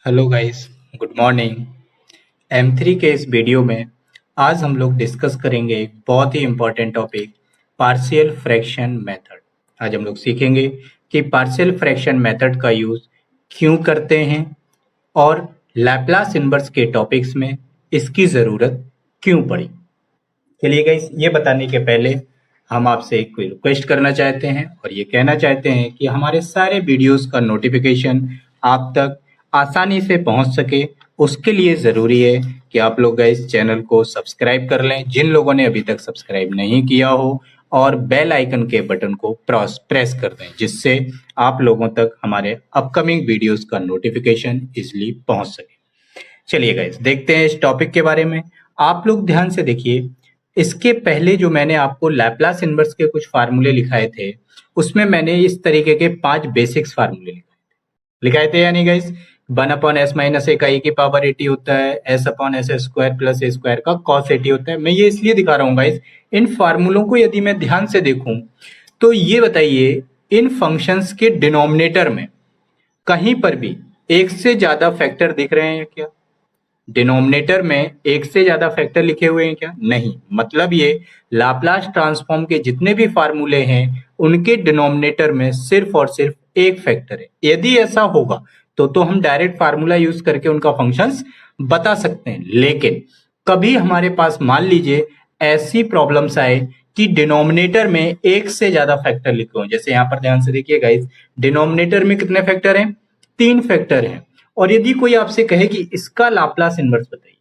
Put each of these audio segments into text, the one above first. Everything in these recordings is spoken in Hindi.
Hello guys, good morning. M3 के इस वीडियो में आज हम लोग डिस्कस करेंगे एक बहुत ही important topic, partial fraction method. आज हम लोग सीखेंगे कि पार्शियल फ्रैक्शन मेथड का यूज़ क्यों करते हैं और लैप्लास इनवर्स के टॉपिक्स में इसकी ज़रूरत क्यों पड़ी। चलिए गाइस, ये बताने के पहले हम आपसे एक कोई रिक्वेस्ट करना चाहते हैं और ये कहना चाहते हैं कि हमारे सारे वीडियोस का नोटिफिकेशन आप तक आसानी से पहुंच सके। उसके लिए ज़रूरी है कि आप लोग गाइस चैनल को सब्सक्राइब कर लें जिन लोगों ने अभी तक सब्सक्राइब नहीं किया हो, और बेल आइकन के बटन को प्रेस कर दें जिससे आप लोगों तक हमारे अपकमिंग वीडियोस का नोटिफिकेशन इजली पहुंच सके। चलिए गाइस, देखते हैं इस टॉपिक के बारे में। आप लोग ध्यान से देखिए, इसके पहले जो मैंने आपको लैप्लास इनवर्स के कुछ फार्मूले लिखाए थे, उसमें मैंने इस तरीके के 5 बेसिक्स फार्मूले लिखाए थे या नहीं गाइस। 1/s - a का e की पावर 80 होता है, s/s² प्लस a स्क्वायर का cos 80 होता है। मैं ये इसलिए दिखा रहा हूँ गाइस, इन फार्मूलों को यदि मैं ध्यान से देखूं तो ये बताइए, इन फंक्शंस के डिनोमिनेटर में कहीं पर भी एक से ज्यादा फैक्टर दिख रहे हैं क्या? डिनोमिनेटर में एक से ज्यादा फैक्टर लिखे हुए हैं क्या? नहीं। मतलब ये लाप्लास ट्रांसफॉर्म के जितने भी फार्मूले हैं उनके डिनोमिनेटर में सिर्फ और सिर्फ एक फैक्टर है। यदि ऐसा होगा तो हम डायरेक्ट फार्मूला यूज करके उनका फंक्शंस बता सकते हैं। लेकिन कभी हमारे पास मान लीजिए ऐसी प्रॉब्लम्स आए कि डिनोमिनेटर में एक से ज्यादा फैक्टर लिखे हो, जैसे यहाँ पर ध्यान से देखिए गाइस, डिनोमिनेटर में कितने फैक्टर हैं? 3 फैक्टर हैं। और यदि कोई आपसे कहे कि इसका लाप्लास इनवर्स बताइए,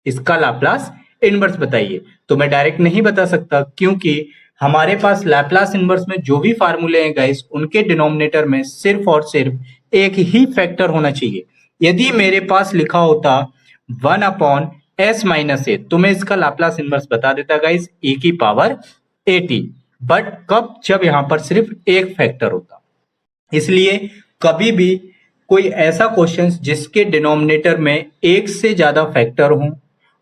इसका लाप्लास इनवर्स बताइए, तो मैं डायरेक्ट नहीं बता सकता, क्योंकि हमारे पास लैप्लास इनवर्स में जो भी फार्मूले हैं गाइस, उनके डिनोमिनेटर में सिर्फ और सिर्फ एक ही फैक्टर होना चाहिए। यदि मेरे पास लिखा होता 1/s - a, तो मैं इसका लाप्लास इनवर्स बता देता गाइस, e की पावर 80। बट कब? जब यहां पर सिर्फ एक फैक्टर होता। इसलिए कभी भी कोई ऐसा क्वेश्चन जिसके डिनोमिनेटर में एक से ज्यादा फैक्टर हो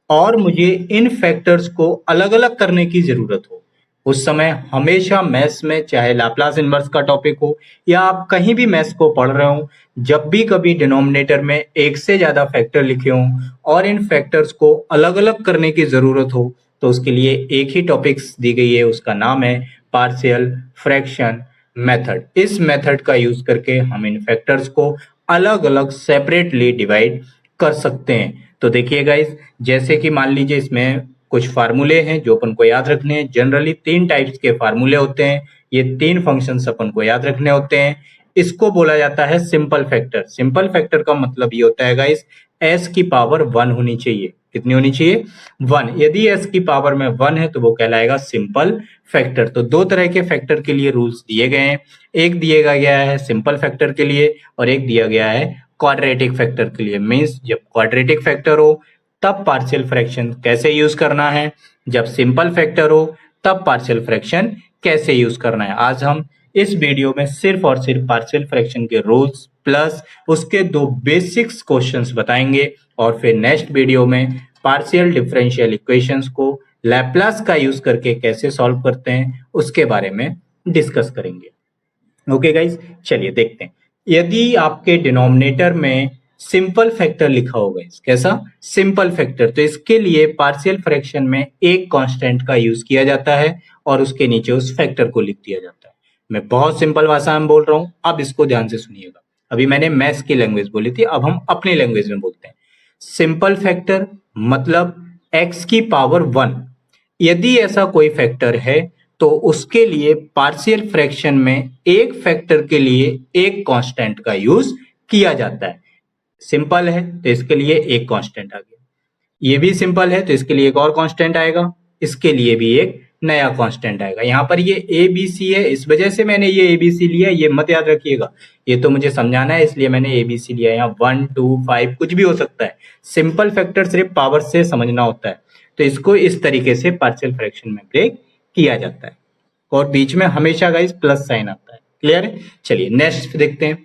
और मुझे इन फैक्टर्स को अलग अलग करने की जरूरत हो, उस समय हमेशा मैथ्स में, चाहे लाप्लास इनवर्स का टॉपिक हो या आप कहीं भी मैथ्स को पढ़ रहे हो, जब भी कभी डिनोमिनेटर में एक से ज्यादा फैक्टर लिखे हों और इन फैक्टर्स को अलग अलग करने की जरूरत हो, तो उसके लिए एक ही टॉपिक्स दी गई है, उसका नाम है पार्शियल फ्रैक्शन मेथड। इस मेथड का यूज करके हम इन फैक्टर्स को अलग अलग सेपरेटली डिवाइड कर सकते हैं। तो देखिए गाइस, जैसे कि मान लीजिए इसमें कुछ फार्मूले हैं जो अपन को याद रखने हैं। जनरली 3 टाइप्स के फार्मूले होते हैं, ये 3 फंक्शंस अपन को याद रखने होते हैं। इसको बोला जाता है सिंपल फैक्टर। सिंपल फैक्टर का मतलब ये होता है गाइस, s की पावर 1 होनी चाहिए। कितनी होनी चाहिए? 1। यदि s की पावर में 1 है तो वो कहलाएगा सिंपल फैक्टर। तो 2 तरह के फैक्टर के लिए रूल्स दिए गए हैं। एक दिया गया है सिंपल फैक्टर के लिए और एक दिया गया है क्वाड्रेटिक फैक्टर के लिए। मीन्स जब क्वाड्रेटिक फैक्टर हो तब पार्शियल फ्रैक्शन कैसे यूज करना है, जब सिंपल फैक्टर हो तब पार्शियल फ्रैक्शन कैसे यूज करना है। आज हम इस वीडियो में सिर्फ और सिर्फ पार्शियल फ्रैक्शन के रूल्स प्लस उसके 2 बेसिक्स क्वेश्चंस बताएंगे, और फिर नेक्स्ट वीडियो में पार्शियल डिफरेंशियल इक्वेशंस को लैप्लास का यूज करके कैसे सॉल्व करते हैं उसके बारे में डिस्कस करेंगे। ओके गाइस, चलिए देखते हैं। यदि आपके डिनोमिनेटर में सिंपल फैक्टर लिखा होगा, कैसा? सिंपल फैक्टर, तो इसके लिए पार्शियल फ्रैक्शन में एक कांस्टेंट का यूज किया जाता है और उसके नीचे उस फैक्टर को लिख दिया जाता है। मैं बहुत सिंपल भाषा में बोल रहा हूं, अब इसको ध्यान से सुनिएगा। अभी मैंने मैथ्स की लैंग्वेज बोली थी, अब हम अपनी लैंग्वेज में बोलते हैं। सिंपल फैक्टर मतलब x की पावर 1। यदि ऐसा कोई फैक्टर है तो उसके लिए पार्शियल फ्रैक्शन में एक फैक्टर के लिए एक कांस्टेंट का यूज किया जाता है। सिंपल है तो इसके लिए एक कांस्टेंट आ गया, ये भी सिंपल है तो इसके लिए एक और कांस्टेंट आएगा, इसके लिए भी एक नया कांस्टेंट आएगा। यहाँ पर ये ए बी सी है, इस वजह से मैंने ये ए बी सी लिया, ये मत याद रखिएगा, ये तो मुझे समझाना है इसलिए मैंने ए बी सी लिया। यहाँ 1 2 5 कुछ भी हो सकता है। सिंपल फैक्टर सिर्फ पावर से समझना होता है, तो इसको इस तरीके से पार्शियल फ्रैक्शन में ब्रेक किया जाता है और बीच में हमेशा गाइस प्लस साइन आता है। क्लियर है? चलिए नेक्स्ट देखते हैं।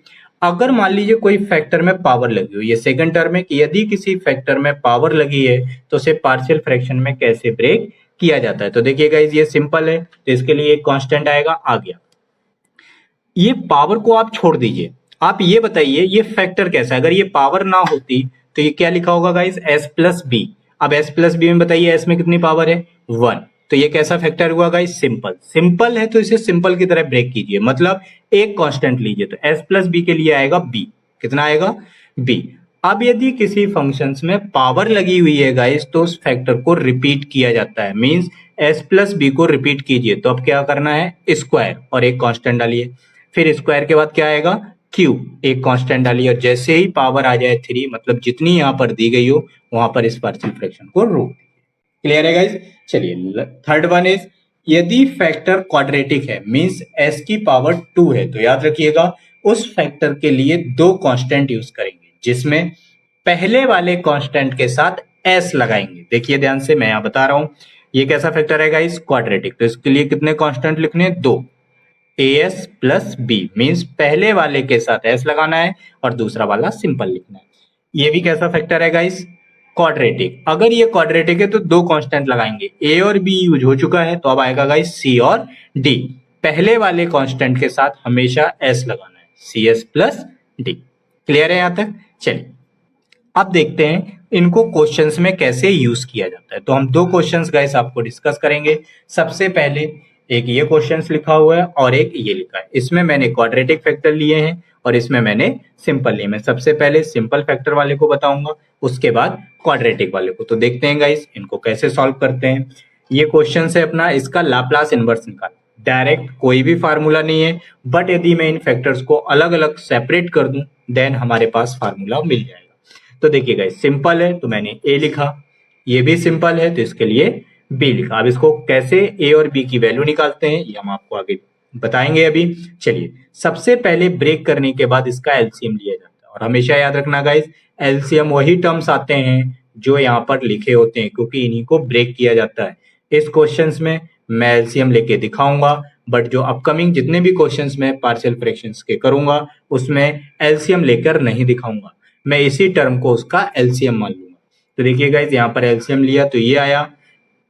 अगर मान लीजिए कोई फैक्टर में पावर लगी हो, ये सेकंड टर्म है कि यदि किसी फैक्टर में पावर लगी है तो उसे पार्शियल फ्रैक्शन में कैसे ब्रेक किया जाता है। तो देखिए गाइस, ये सिंपल है तो इसके लिए एक कांस्टेंट आएगा, आ गया। ये पावर को आप छोड़ दीजिए, आप ये बताइए ये फैक्टर कैसा है, अगर ये पावर ना होती तो ये क्या लिखा होगा गाइस, एस प्लस बी। अब एस प्लस बी में बताइए एस में कितनी पावर है, 1। तो ये कैसा फैक्टर हुआ गाइस, सिंपल। सिंपल है तो इसे सिंपल की तरह ब्रेक कीजिए, मतलब एक कांस्टेंट लीजिए, तो एस प्लस बी के लिए आएगा बी। कितना आएगा, बी। अब यदि किसी फंक्शंस में पावर लगी हुई है गाइस तो उस फैक्टर को रिपीट किया जाता है, मींस एस प्लस बी को रिपीट कीजिए, तो अब क्या करना है, स्क्वायर और एक कांस्टेंट डालिए, फिर स्क्वायर के बाद क्या आएगा, क्यू, एक कांस्टेंट डालिए, और जैसे ही पावर आ जाए 3, मतलब जितनी यहाँ पर दी गई हो वहां पर इस पार्शियल फ्रैक्शन को रोक दीजिए। क्लियर है गाइस। चलिए थर्ड वन इज, यदि फैक्टर क्वाड्रेटिक है, मींस एस की पावर 2 है, तो याद रखिएगा उस फैक्टर के लिए दो कांस्टेंट यूज करेंगे, जिसमें पहले वाले कांस्टेंट के साथ एस लगाएंगे। देखिए ध्यान से, मैं यहां बता रहा हूं ये कैसा फैक्टर है गाइस, क्वाड्रेटिक। तो इसके लिए कितने कांस्टेंट लिखने हैं, दो। A s plus b means पहले वाले के साथ एस लगाना है और दूसरा वाला सिंपल लिखना है। ये भी कैसा फैक्टर है गाइस, क्वाड्रेटिक। अगर ये क्वाड्रेटिक है तो दो कांस्टेंट लगाएंगे, ए और बी यूज हो चुका है, तो अब आएगा गाइस सी और डी। पहले वाले कांस्टेंट के साथ हमेशा एस लगाना है, c s plus d. Clear है यहां तक। चलिए अब देखते हैं इनको क्वेश्चंस में कैसे यूज किया जाता है। तो हम दो क्वेश्चंस गाइस आपको डिस्कस करेंगे। सबसे पहले एक ये क्वेश्चंस लिखा हुआ है और एक ये लिखा है, इसमें मैंने क्वाड्रेटिक फैक्टर लिए हैं और इसमें मैंने सिंपल लिए। मैं सबसे पहले सिंपल फैक्टर वाले को बताऊंगा, उसके बाद क्वाड्रेटिक वाले को। तो देखते हैं गाइस इनको कैसे सॉल्व करते हैं। ये क्वेश्चन है अपना, इसका लाप्लास इनवर्स निकाल। डायरेक्ट कोई भी फार्मूला नहीं है, बट यदि मैं इन फैक्टर्स को अलग अलग सेपरेट कर दूं देन हमारे पास फार्मूला मिल जाएगा। तो देखिए गाइस सिंपल है तो मैंने ए लिखा, ये भी सिंपल है तो इसके लिए बी लिखा। अब इसको कैसे ए और बी की वैल्यू निकालते हैं ये हम आपको आगे बताएंगे अभी। चलिए सबसे पहले ब्रेक करने के बाद इसका एलसीएम लिया जाता है, और हमेशा याद रखना गाइस एलसीएम वही टर्म्स आते हैं जो यहाँ पर लिखे होते हैं, क्योंकि इन्हीं को ब्रेक किया जाता है। इस क्वेश्चंस में मैं एलसीएम लेके दिखाऊंगा, बट जो अपकमिंग जितने भी क्वेश्चंस में पार्शियल फ्रैक्शंस के करूंगा उसमें एलसीएम लेकर नहीं दिखाऊंगा, मैं इसी टर्म को उसका एलसीएम मान लूंगा। तो देखिए गाइस यहाँ पर एलसीएम लिया तो ये आया,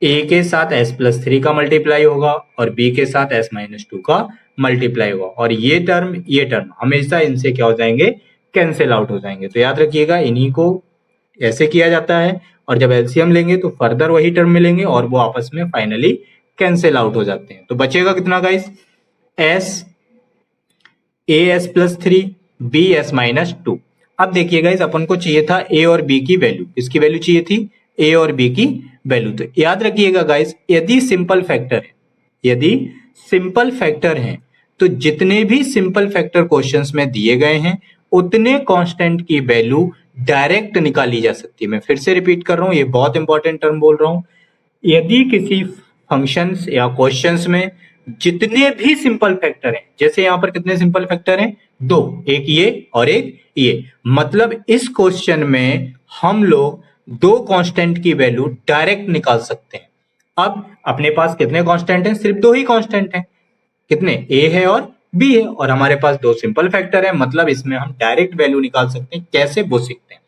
ए के साथ एस प्लस 3 का मल्टीप्लाई होगा और बी के साथ एस माइनस 2 का मल्टीप्लाई होगा, और ये टर्म हमेशा इनसे क्या हो जाएंगे, कैंसिल आउट हो जाएंगे। तो याद रखिएगा इन्हीं को ऐसे किया जाता है, और जब एलसीएम लेंगे तो फर्दर वही टर्म मिलेंगे और वो आपस में फाइनली कैंसिल आउट हो जाते हैं। तो बचेगा कितना guys, s a s plus 3 b s minus 2। अब देखिए गाइस अपन को चाहिए था ए और बी की वैल्यू, किसकी वैल्यू चाहिए थी, ए और बी की वैल्यू। तो याद रखिएगा गाइस यदि सिंपल फैक्टर है तो जितने भी सिंपल फैक्टर क्वेश्चंस में दिए गए हैं उतने कांस्टेंट की वैल्यू डायरेक्ट निकाली जा सकती है। मैं फिर से रिपीट कर रहा हूं, ये बहुत इंपॉर्टेंट टर्म बोल रहा हूं। यदि किसी फंक्शंस या क्वेश्चंस में जितने भी सिंपल फैक्टर हैं, जैसे यहां पर कितने सिंपल फैक्टर हैं, दो, एक ये और एक ये, मतलब इस क्वेश्चन में हम लोग दो कांस्टेंट की वैल्यू डायरेक्ट निकाल सकते हैं। अब अपने पास कितने कांस्टेंट हैं, सिर्फ दो ही कांस्टेंट हैं, कितने, ए है और बी है, और हमारे पास दो सिंपल फैक्टर है, मतलब इसमें हम डायरेक्ट वैल्यू निकाल सकते हैं। कैसे, वो सीखते हैं।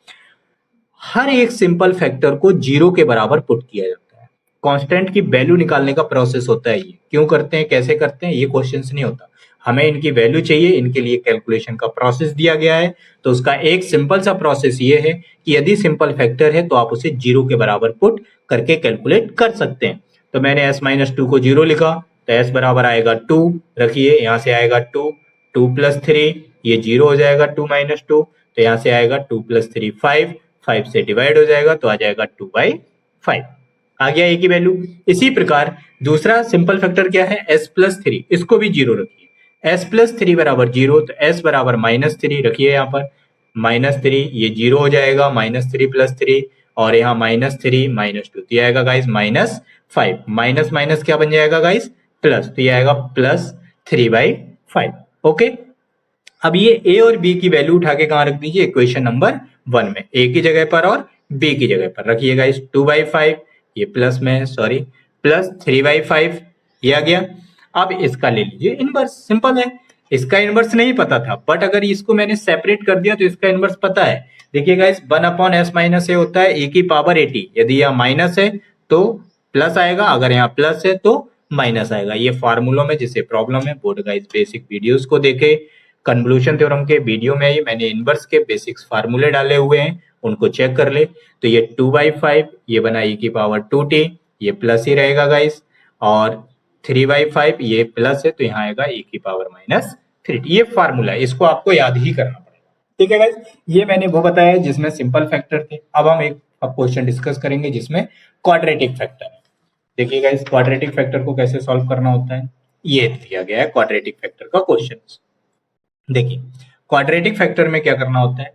हर एक सिंपल फैक्टर को जीरो के बराबर पुट किया जाता है। कांस्टेंट की वैल्यू निकालने का प्रोसेस होता है। ये क्यों करते हैं, कैसे करते हैं, ये क्वेश्चन नहीं होता। हमें इनकी वैल्यू चाहिए, इनके लिए कैलकुलेशन का प्रोसेस दिया गया है। तो उसका एक सिंपल सा प्रोसेस ये है कि यदि सिंपल फैक्टर है तो आप उसे जीरो के बराबर पुट करके कैलकुलेट कर सकते हैं। तो मैंने एस माइनस 2 को जीरो लिखा, तो एस बराबर आएगा 2, रखिए यहाँ से आएगा 2, 2 प्लस 3 ये जीरो हो जाएगा, 2 माइनस 2, तो यहाँ से आएगा 2 प्लस 3 5, 5 से डिवाइड हो जाएगा तो आ जाएगा 2/5, आ गया ए की वैल्यू। इसी प्रकार दूसरा सिंपल फैक्टर क्या है, s प्लस 3, इसको भी जीरो रखिए, s प्लस 3 बराबर जीरो, तो s बराबर -3 रखिए, यहाँ पर -3 ये जीरो हो जाएगा, -3 प्लस 3, और यहाँ -3 -2 तो ये आएगा गाइस -5, माइनस माइनस क्या बन जाएगा गाइस, प्लस, तो ये आएगा प्लस 3/5। ओके, अब ये ए और बी की वैल्यू उठा के कहां रख दीजिए, इक्वेशन नंबर 1 में, ए की जगह पर और बी की जगह पर रखिए गाइस। 2/5 ये प्लस में, सॉरी, प्लस 3/5 ये आ गया। अब इसका ले लीजिए इनवर्स, सिंपल है। इसका इनवर्स नहीं पता था, बट अगर इसको मैंने सेपरेट कर दिया तो इसका इनवर्स पता है। देखिए गाइस 1/s माइनस ए होता है ए की पावर 80, यदि यहाँ माइनस है तो प्लस आएगा, अगर यहाँ प्लस है तो माइनस आएगा। ये फार्मूलों में जिसे प्रॉब्लम है, बोर्ड गाइस बेसिक वीडियोस को देखे, कन्वोल्यूशन थ्योरम के वीडियो में ही मैंने इनवर्स के बेसिक्स फार्मूले डाले हुए हैं, उनको चेक कर ले। तो ये 2/5 ये बना e की पावर 2t, ये प्लस ही रहेगा गाइस, और 3/5 ये प्लस है तो यहाँ आएगा e की पावर -3t। ये फार्मूला है, इसको आपको याद ही करना पड़ेगा। ठीक है गाइस, ये मैंने वो बताया जिसमें सिंपल फैक्टर थे। अब हम एक क्वेश्चन डिस्कस करेंगे जिसमें क्वाड्रेटिक फैक्टर है। देखिए गाइस, क्वाड्रेटिक फैक्टर को कैसे सॉल्व करना होता है, ये दिया गया है क्वाड्रेटिक फैक्टर का क्वेश्चन। देखिए क्वाड्रेटिक फैक्टर में क्या करना होता है,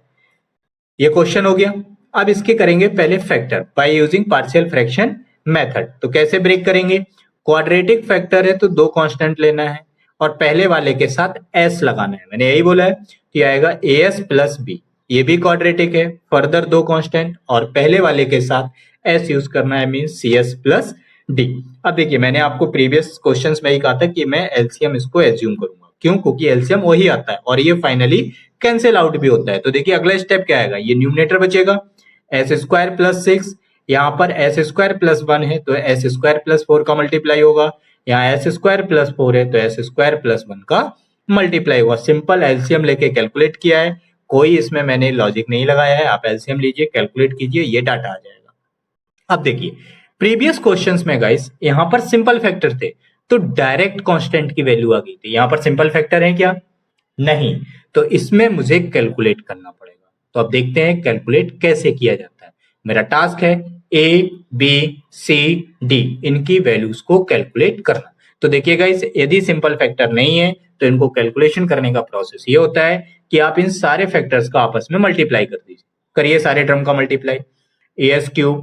ये क्वेश्चन हो गया। अब इसके करेंगे पहले factor by using partial fraction method. तो कैसे ब्रेक करेंगे, क्वाड्रेटिक फैक्टर है तो दो कांस्टेंट लेना है और पहले वाले के साथ s लगाना है, मैंने यही बोला है। तो ये आएगा as प्लस b, ये भी क्वाड्रेटिक है, फर्दर दो कांस्टेंट और पहले वाले के साथ s यूज करना है, मीन cs प्लस d। अब देखिए मैंने आपको प्रीवियस क्वेश्चंस में ही कहा था कि मैं एलसीएम इसको एज्यूम करूंगा, क्यों, क्योंकि एलसीएम वही आता है और ये फाइनली कैंसिल आउट भी होता है। तो देखिए अगला स्टेप क्या आएगा, ये न्यूमरेटर बचेगा s² प्लस 6, यहाँ पर s² प्लस 1 है तो s² प्लस 4 का मल्टीप्लाई होगा, यहाँ s² प्लस 4 है तो s² प्लस 1 का मल्टीप्लाई होगा। सिंपल एलसीएम लेके कैलकुलेट किया है, कोई इसमें मैंने लॉजिक नहीं लगाया है। आप एलसीएम लीजिए, कैलकुलेट कीजिए, ये डाटा आ जाएगा। अब देखिए प्रीवियस क्वेश्चंस में गाइस यहाँ पर सिंपल फैक्टर थे तो डायरेक्ट कांस्टेंट की वैल्यू आ गई थी, यहाँ पर सिंपल फैक्टर है क्या, नहीं, तो इसमें मुझे कैलकुलेट करना पड़ेगा। तो अब देखते हैं कैलकुलेट कैसे किया जाता है। मेरा टास्क है a b c d इनकी वैल्यूज को कैलकुलेट करना। तो देखिए गाइस, यदि सिंपल फैक्टर नहीं है तो इनको कैलकुलेशन करने का प्रोसेस ये होता है कि आप इन सारे फैक्टर्स का आपस में मल्टीप्लाई कर दीजिए। करिए सारे टर्म का multiply, as³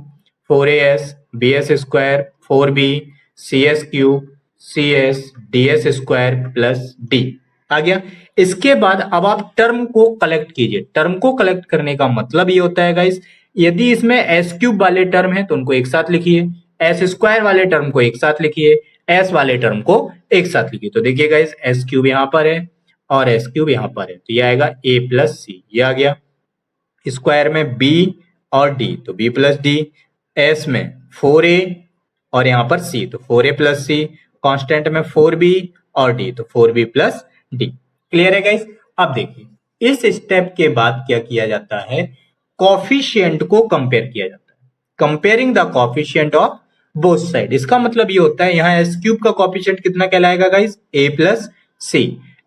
4as bs² 4b cs³ cs ds² plus d आ गया। इसके बाद अब आप टर्म को कलेक्ट कीजिए। टर्म को कलेक्ट करने का मतलब ये होता है गाइस, यदि इसमें s³ वाले टर्म है तो उनको एक साथ लिखिए, s² वाले टर्म को एक साथ लिखिए, s वाले टर्म को एक साथ लिखिए। तो देखिए गाइस, s³ यहाँ पर है और s³ यहाँ पर है तो ये आएगा a प्लस सी, ये आ गया। स्क्वायर में b और d तो b प्लस d, s में 4a और यहाँ पर c तो 4a प्लस c, कांस्टेंट में 4b और d तो 4b प्लस d। क्लियर है गाइस। अब देखिए इस स्टेप के बाद क्या किया जाता है, कोफिशिएंट को कंपेयर किया जाता है, comparing the coefficient of both side. इसका मतलब ये होता है यहाँ s³ का कोफिशिएंट कितना कहलाएगा guys, a plus C,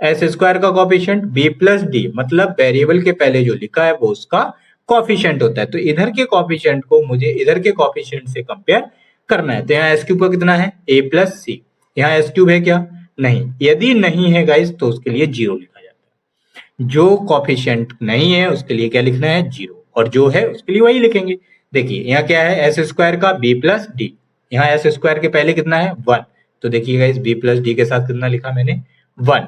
s² का कोफिशिएंट b प्लस d, मतलब वेरिएबल के पहले जो लिखा है वो उसका कोफिशिएंट होता है। तो इधर के कोफिशिएंट को मुझे इधर के कोफिशिएंट से कंपेयर करना है। तो यहाँ s³ का कितना है, a प्लस सी, यहाँ s³ है क्या, नहीं, यदि नहीं है गाइस तो उसके लिए 0 लिखा जाता है। जो कोफिशिएंट नहीं है उसके लिए क्या लिखना है, 0, और जो है उसके लिए वही लिखेंगे। देखिए यहाँ क्या है, s² का b प्लस d, यहाँ s² के पहले कितना है 1, तो देखिए गाइस b प्लस d के साथ कितना लिखा मैंने 1।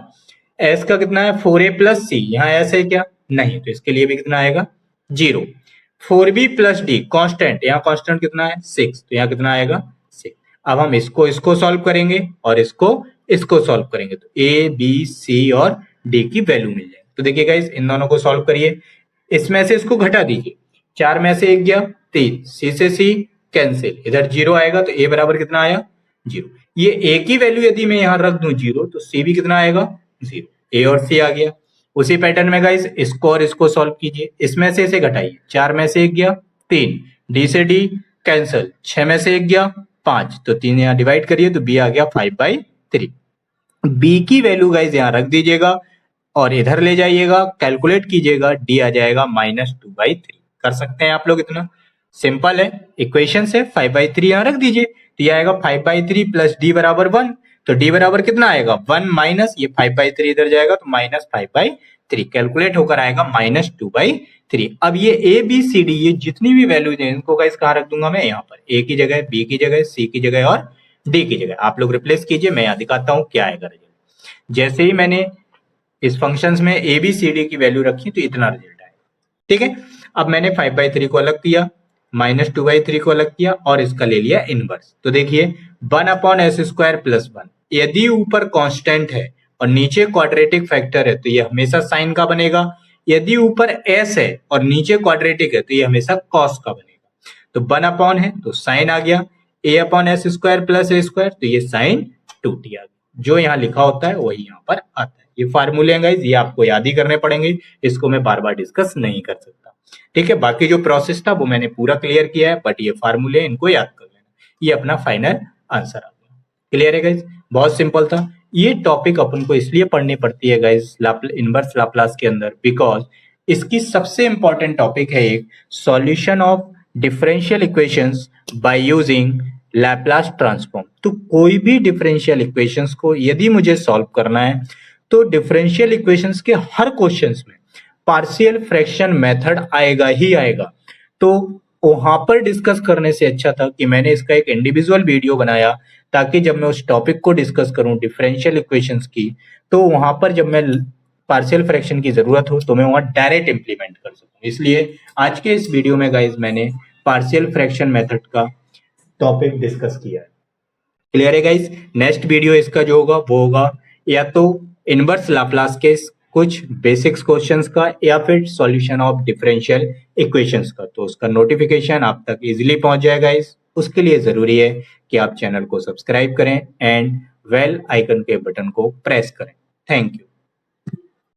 s का कितना है 4a प्लस c, यहाँ s है क्या, नहीं, तो इसके लिए भी कितना आएगा 0। 4b प्लस d कांस्टेंट, यहाँ कांस्टेंट कितना है 6, तो यहाँ कितना आएगा 6। अब हम इसको सॉल्व करेंगे और इसको सॉल्व करेंगे तो a b c और d की वैल्यू मिल जाएगी। तो देखिए गाइस इन दोनों को सॉल्व करिए, इसमें से इसको घटा दीजिए, 4 में से 1 गया 3, c से c कैंसिल, इधर 0 आएगा तो a बराबर कितना आया 0। ये a की वैल्यू यदि मैं यहाँ रख दूं 0 तो c भी कितना आएगा 0, a और c आ गया। उसी पैटर्न में गाइस इसको और इसको सॉल्व कीजिए, इसमें से इसे घटाइए, 4 में से 1 गया 3, d से d कैंसिल, 6 में से 1 गया 5, तो 3 यहाँ डिवाइड करिए तो b आ गया 5/3। b की वैल्यू गाइस यहाँ रख दीजिएगा और इधर ले जाइएगा, कैलकुलेट कीजिएगा, d आ जाएगा -2/3। कर सकते हैं आप लोग, इतना सिंपल है, इक्वेशन से 5/3 यहाँ रख दीजिए तो ये आएगा 5/3 प्लस d बराबर 1, तो d बराबर कितना आएगा 1 माइनस ये 5/3 इधर जाएगा तो -5/3, कैलकुलेट होकर आएगा -2/3। अब ये a b c d ये जितनी भी वैल्यूज हैं इनको गाइस कहाँ रख दूंगा मैं, यहाँ पर a की जगह, b की जगह, c की जगह और d की जगह। आप लोग रिप्लेस कीजिए, मैं यहाँ दिखाता हूँ क्या आएगा रिजल्ट। जैसे ही मैंने इस फंक्शंस में a b c d की वैल्यू रखी तो इतना रिजल्ट आएगा। ठीक है, अब मैंने 5/3 को अलग किया, -2/3 को अलग किया और इसका ले लिया इनवर्स। तो देखिए 1/s² प्लस 1, यदि ऊपर कांस्टेंट है और नीचे क्वाड्रेटिक फैक्टर है तो ये हमेशा साइन का बनेगा, यदि ऊपर s है और नीचे क्वाड्रेटिक है तो ये हमेशा कॉस का बनेगा। तो 1 है तो साइन आ गया, a/s² प्लस a² तो ये साइन 2t आ गया, जो यहाँ लिखा होता है वही यहाँ पर आता है। ये फार्मूले हैं गाइज, ये आपको याद ही करने पड़ेंगे, इसको मैं बार बार डिस्कस नहीं कर सकता। ठीक है, बाकी जो प्रोसेस था वो मैंने पूरा क्लियर किया है, बट ये फार्मूले इनको याद कर लेना, ये अपना फाइनल आंसर आ गया। क्लियर है गाइज, बहुत सिंपल था। ये टॉपिक अपन को इसलिए पढ़नी पड़ती है गाइज इनवर्स लाप्लास के अंदर, बिकॉज इसकी सबसे इंपॉर्टेंट टॉपिक है एक solution of differential equations by using Laplace transform. तो कोई भी डिफरेंशियल इक्वेशंस को यदि मुझे सॉल्व करना है तो डिफरेंशियल इक्वेशंस के हर क्वेश्चंस में पार्शियल फ्रैक्शन मेथड आएगा ही आएगा। तो वहां पर डिस्कस करने से अच्छा था कि मैंने इसका एक इंडिविजुअल वीडियो बनाया, ताकि जब मैं उस टॉपिक को डिस्कस करूं डिफरेंशियल इक्वेशंस की, तो वहां पर जब मैं पार्शियल फ्रैक्शन की जरूरत हो तो मैं वहां डायरेक्ट इंप्लीमेंट कर सकूं। इसलिए आज के इस वीडियो में गाइज मैंने पार्शियल फ्रैक्शन मेथड का टॉपिक डिस्कस किया है। क्लियर है गाइज, नेक्स्ट वीडियो इसका जो होगा वो होगा या तो इनवर्स लाप्लास के कुछ बेसिक्स क्वेश्चंस का या फिर सॉल्यूशन ऑफ डिफरेंशियल इक्वेशंस का। तो उसका नोटिफिकेशन आप तक इजीली पहुंच जाएगा गाइज। उसके लिए जरूरी है कि आप चैनल को सब्सक्राइब करें एंड बेल आइकन के बटन को प्रेस करें। Thank you.